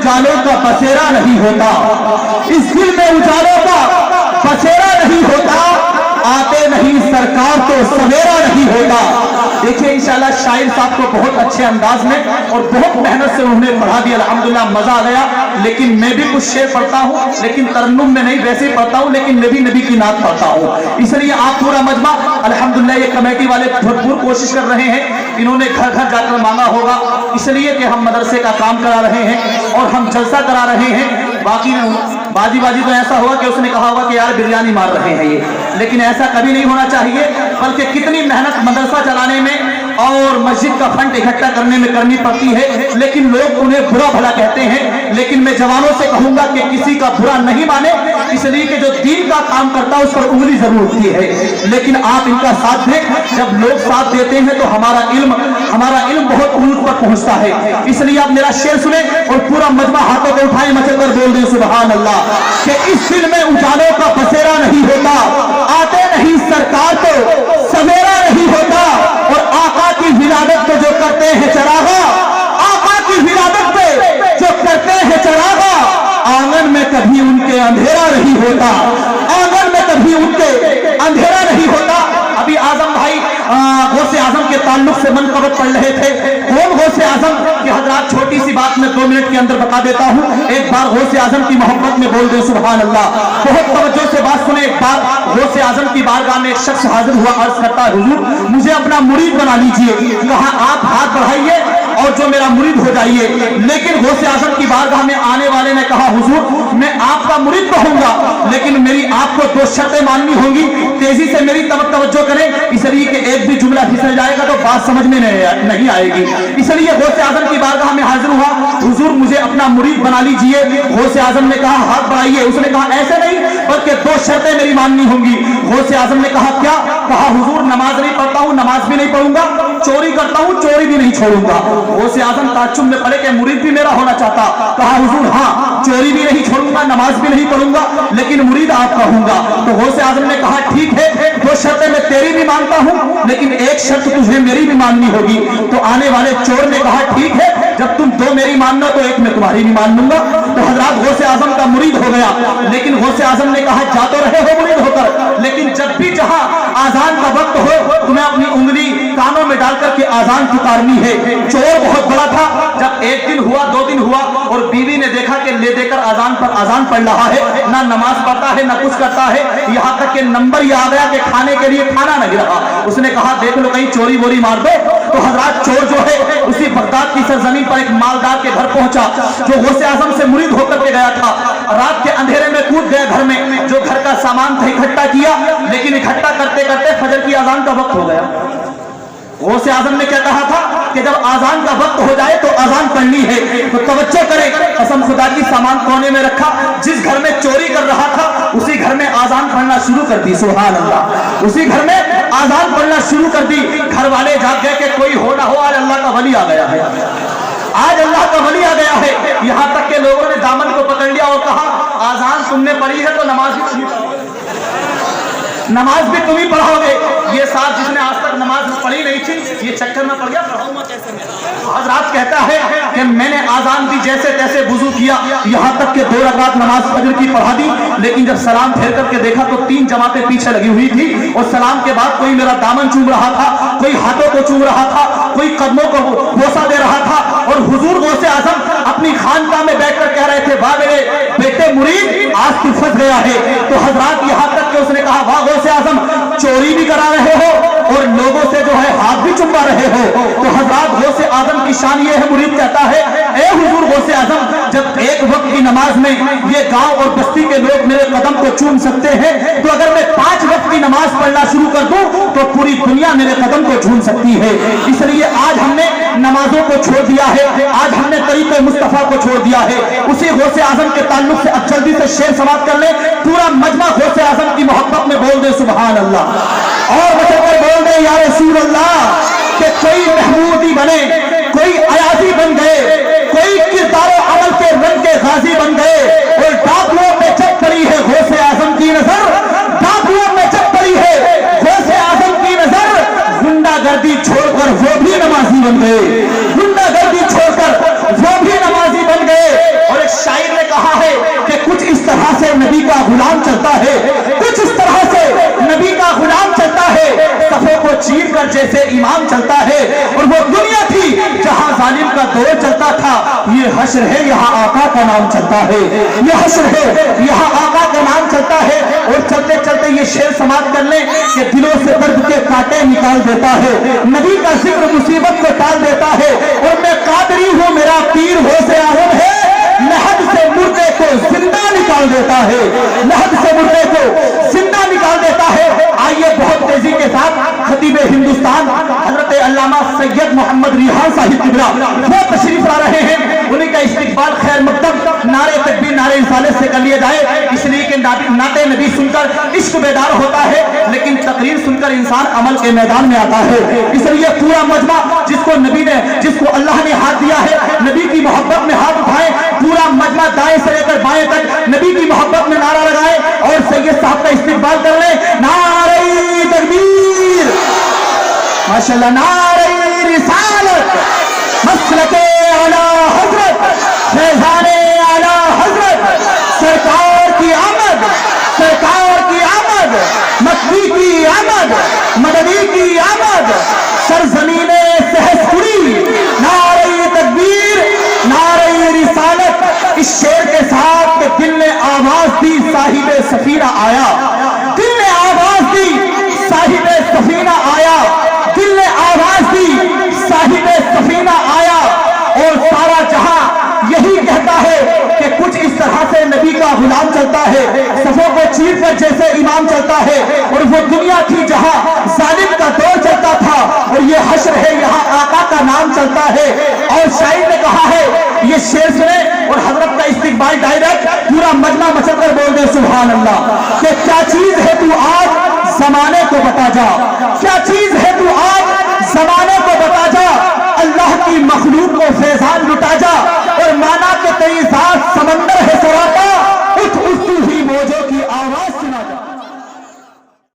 उजालों का बसेरा नहीं होता, इस दिल में उजालों का बसेरा नहीं होता, आते नहीं सरकार तो सवेरा नहीं होता। देखिए इंशाल्लाह शायर साहब को बहुत अच्छे अंदाज में और बहुत मेहनत से उन्होंने पढ़ा दिया, अल्हम्दुलिल्लाह मजा आ गया। लेकिन मैं भी कुछ शेर पढ़ता हूँ, लेकिन तरन्नुम में नहीं, वैसे ही पढ़ता हूँ, लेकिन नबी की नात पढ़ता हूँ। इसलिए आप पूरा मजमा अल्हम्दुलिल्लाह ये कमेटी वाले भरपूर कोशिश कर रहे हैं, इन्होंने घर घर जाकर मांगा होगा, इसलिए कि हम मदरसे का काम करा रहे हैं और हम जलसा करा रहे हैं। बाकी बाजी तो ऐसा होगा कि उसने कहा होगा कि यार बिरयानी मार रहे हैं ये, लेकिन ऐसा कभी नहीं होना चाहिए। बल्कि कितनी मेहनत मदरसा चलाने में और मस्जिद का फंड इकट्ठा करने में करनी पड़ती है, लेकिन लोग उन्हें बुरा भला कहते हैं। लेकिन मैं जवानों से कहूंगा कि किसी का बुरा नहीं माने, इसलिए कि जो दीन का काम करता है उस पर उंगली जरूर होती है, लेकिन आप इनका साथ दें। जब लोग साथ देते हैं तो हमारा इल्म बहुत उलूज पर पहुंचता है। इसलिए आप मेरा शेर सुने और पूरा मजमा हाथों को उठाए मचल कर बोल दें सुभान अल्लाह, कि इस दिल में उजालों का बसेरा नहीं होता, आते नहीं सरकार तो सवेरा नहीं होता। और आका की विलादत पे जो करते हैं चरागा, आका की विलादत पे जो करते हैं चरागा, आंगन में कभी उनके अंधेरा नहीं होता, आंगन में कभी उनके अंधेरा नहीं होता। अभी आजम भाई गौसे आजम के ताल्लुक से मनकबत पढ़ रहे थे। कौन गौसे आजम की हजरात, छोटी सी बात मैं 2 मिनट के अंदर बता देता हूँ। एक बार गौसे आजम की मोहब्बत में बोल दे सुभान अल्लाह। बहुत तवज्जो से बात सुने। एक बार गौसे आजम की बारगाह में एक शख्स हाजिर हुआ, अर्ज करता है हुजूर मुझे अपना मुरीद बना लीजिए। कहा आप हाथ बढ़ाइए और जो मेरा मुरीद हो जाइए। लेकिन गौसे आजम की बारगाह में आने वाले ने कहा हुजूर मैं आपका मुरीद तो होऊंगा, लेकिन मेरी आपको 2 शर्तें माननी होंगी। तेजी से मेरी तवज्जो करें, इसलिए कि एक भी जुमला फिसल जाएगा तो बात समझ में नहीं आएगी। इसलिए गौसे आजम की बारगाह में हाजिर हुआ, हुजूर मुझे अपना मुरीद बना लीजिए। गौसे आजम ने कहा हाथ बढ़ाइए। उसने कहा ऐसे नहीं, बल्कि 2 शर्तें मेरी माननी होंगी। गौसे आजम ने कहा क्या? कहा हुजूर नमाज नहीं पढ़ता हूँ, नमाज भी नहीं पढ़ूंगा, चोरी करता हूँ, चोरी भी नहीं छोड़ूंगा। गौसे आजम ताज्जुब में पड़े कि मुरीद भी मेरा होना चाहता। कहा हुजूर हाँ चोरी भी नहीं छोड़ूंगा, नमाज भी नहीं पढ़ूंगा, लेकिन मुरीद आपका हूंगा। तो गौसे आजम ने कहा ठीक है, 2 शर्तें मैं तेरी भी मानता हूँ, लेकिन एक शर्त तुझे मेरी भी माननी होगी। तो आने वाले चोर ने कहा ठीक है, जब तुम 2 मेरी मानना तो एक मैं तुम्हारी भी मान लूंगा। तो हजरत गौसे आजम का मुरीद हो गया। लेकिन गौसे आजम ने कहा जा तो रहे हो मुरीद होकर, लेकिन जब भी जहां आजान का वक्त हो तुम्हें अपनी उंगली कानों में डालकर के आजान पुकारनी है। चोर बहुत बड़ा था। जब 1 दिन हुआ, 2 दिन हुआ और बीवी ने देखा कि ले देकर आजान पढ़ रहा है, ना नमाज पढ़ता है ना कुछ करता है, यहाँ तक के नंबर ही आ गया कि खाने के लिए खाना नहीं रहा। उसने कहा देख लो कहीं चोरी वोरी मार दो। तो हजरत चोर जो है उसी बगदाद की सरजमीन पर एक मालदार के घर पहुंचा, जो गौसे आजम से मुरीद होकर के गया था। रात के अंधेरे में कूद गया घर में, जो घर का सामान था इकट्ठा किया, लेकिन इकट्ठा करते करते फजर की आजान का वक्त हो गया। गौसे आजम ने क्या कहा था कि जब आजान का वक्त हो जाए तो आजान पढ़नी है। तो तवज्जो करें, कसम खुदा की सामान कोने में रखा, जिस घर में चोरी कर रहा था उसी घर में आजान पढ़ना शुरू कर दी। सुभान अल्लाह, उसी घर में आजान पढ़ना शुरू कर दी। घर वाले जाग गए कि कोई हो ना हो आज अल्लाह का वली आ गया है, आज अल्लाह का वली आ गया है। यहाँ तक के लोगों ने दामन को पकड़ लिया और कहा आजान तुमने पढ़ी है तो नमाज भी तुम ही पढ़ाओगे। ये साहब जिसने आज तक नमाज पढ़ी नहीं थी, ये चक्कर में पड़ गया पढ़ाऊंगा कैसे मैं। हजरत कहता है कि मैंने आजान दी, जैसे तैसे वुजू किया, यहाँ तक के 2 रकात नमाज फजर की पढ़ा दी। लेकिन जब सलाम फेर करके देखा तो 3 जमातें पीछे लगी हुई थी और सलाम के बाद कोई मेरा दामन चूम रहा था, कोई हाथों को चूम रहा था, कोई कदमों को बोसा दे रहा था। और हुजूर गौसे आजम अपनी खानकाह में बैठकर कह रहे थे वाह मेरे बेटे मुरीद आज तू फंस गया है। तो हजरत यहाँ तक कि उसने कहा वाह गौसे आजम चोरी भी करा रहे हो और लोगों से जो है हाथ भी चुम्मा रहे हो। तो हजरत गौसे आजम की शान ये है, मुरीद कहता है ए हुजूर गौसे आजम, जब एक वक्त की नमाज में ये गांव और बस्ती के लोग मेरे कदम को चूम सकते हैं, तो अगर मैं 5 वक्त की नमाज पढ़ना शुरू कर दूं तो पूरी दुनिया मेरे कदम को चूम सकती है। इसलिए आज हमने नमाजों को छोड़ दिया है, आज हमने तरीक़े मुस्तफा को छोड़ दिया है। उसी गौसे आजम के ताल्लुक से अब जल्दी से शेर समाप्त कर ले। पूरा मजमा गौसे आजम की मोहब्बत में बोल दे सुभान अल्लाह और बचकर बोल दे या रसूल अल्लाह। कि कोई महमूदी बने, कोई अयाजी बन गए, कोई किरदारों अमल के रंग के गाजी बन गए। और डाकुओं में जब पड़ी है गौसे आजम की नजर, डाकुओं में जब पड़ी है गौसे आजम की नजर, गुंडागर्दी छोड़कर वो भी नमाजी बन गए, गुंडागर्दी छोड़कर वो भी नमाजी बन गए। और जैसे इमाम चलता है, और वो दुनिया थी जहां जालिम का दौर चलता था। ये हश्र है, यहाँ आका का नाम चलता है, ये हश्र है, यहाँ आका का नाम चलता है। और चलते चलते ये शेर समाप्त कर ले कि दिलों से दर्द के कांटे निकाल देता है, नबी का जिक्र मुसीबत को टाल देता है। और मैं कादरी हूं, मेरा पीर हो से आलम है, लहद से मुर्दे को जिंदा निकाल देता है, लहद से मुर्दे को जिंदा निकाल देता है। आइए बहुत तेजी के साथ खतीब हिंदुस्तान हजरत अल्लामा सैयद मोहम्मद रिहान साहिब किबला वो तशरीफ ला रहे हैं। उन्हीं का इस्तिकबाल खैर मकदम नारे तकबीर नारे रिसालत से कर लिया जाए, इसलिए कि नाते नबी सुनकर इश्क बेदार होता है, लेकिन तकरीर सुनकर इंसान अमल के मैदान में आता है। इसलिए पूरा मजमा जिसको नबी ने, जिसको अल्लाह ने हाथ दिया है, नबी की मोहब्बत में हाथ उठाए, पूरा मजमा दाएं से लेकर बाएं तक नबी की मोहब्बत में नारा लगाए और सैयद साहब का इस्तिकबाल कर ले। नारे तकबीर, माशाअल्लाह, नारे रिसालत, मसलके आला हजरत, फैजाने आला हजरत, सरकार की आमद, सरकार की आमद, मक्की की आमद, मदनी की आमद, सरजमीने सहसपुरी, नारे तकबीर, नारे रिसालत। इस शेर के साथ के दिल ने आवाज दी साहिबे सफीना आया, दिल ने आवाज दी साहिबे सफीना आया, दिल ने आवाज दी साहिबे सफीना आया। और सारा जहां यही कहता है कि कुछ इस तरह से नबी का गुलाम चलता है, सफों को चीर कर जैसे इमाम चलता है। और वो दुनिया थी जहां जालिम का दौर चलता था, और ये हश्र है, यहाँ आका का नाम चलता है। और शायर ने कहा है, ये शेर सुने और हजरत का इस्तिकबाल डायरेक्ट पूरा मजमा मचल कर बोल दे सुभान अल्लाह। कि क्या चीज है तू आज जमाने को बता जा, क्या चीज है तू आज जमाने को बता जा, अल्लाह की मखलूक को फैजान लुटा जा। और माना कि तेरी